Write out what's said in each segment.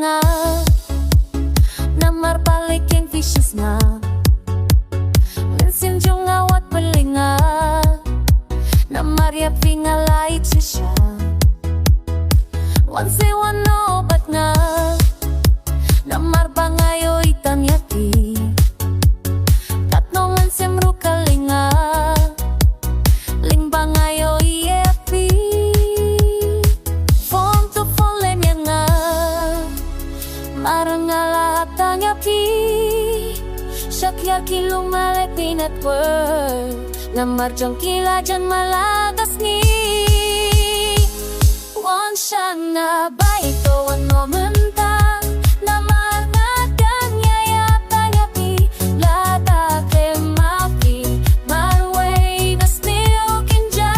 nga namar paliking fishes nga Lensin yung awat palinga namar ya pingalait siya Once they wano bat nga namar bangayo itan yati Tatnongan semru kalinga ling bangayo iepi Phone to phone lemya nga marangala tanya pi Syakya kilumale pinatwar namar jong kilajan malagas ni Wan siya na ba ito ang momenta namar na kanya yata niya pi lata ke mapi marway na still kinja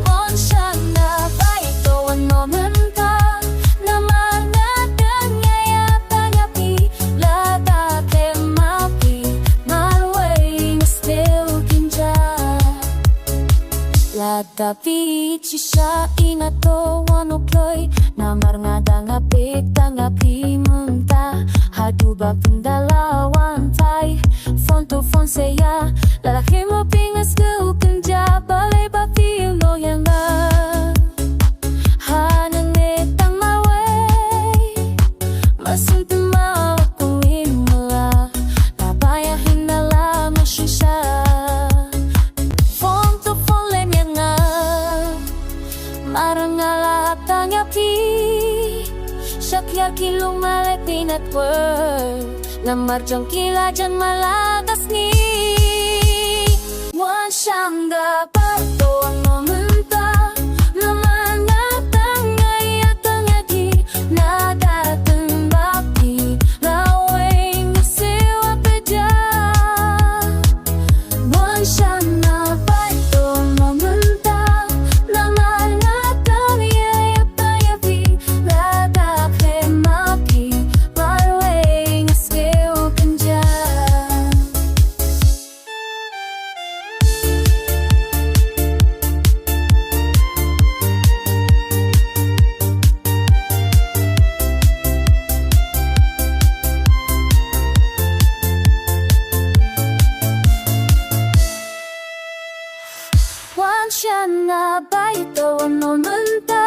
Wan siya na ba ito ang momenta namar na kanya yata niya pi lata ke mapi marway na still kinja Lata pichi siya inato wanokloy namar nga dangapik tangapi munta hadu ba pendalawan tay phone to phone saya lalaki mo pingas ke ukenja balay ba pilo yang nga hanang netang maway masuntum ako imala tabayahin na lamang siya Phone to phone lemya nga marangala tanya pi Syakya kilumale pinatwar namar jong kilajan malagas ni Wan siyang dapat to ang momenta naman na tanga yatang yagi nadatang bapi laway na siwa pedya Wan siyang dapat to ang momenta naman na tanga yatang yagi nadatang bapi laway na siwa pedya Wan siya na ba ito ang momenta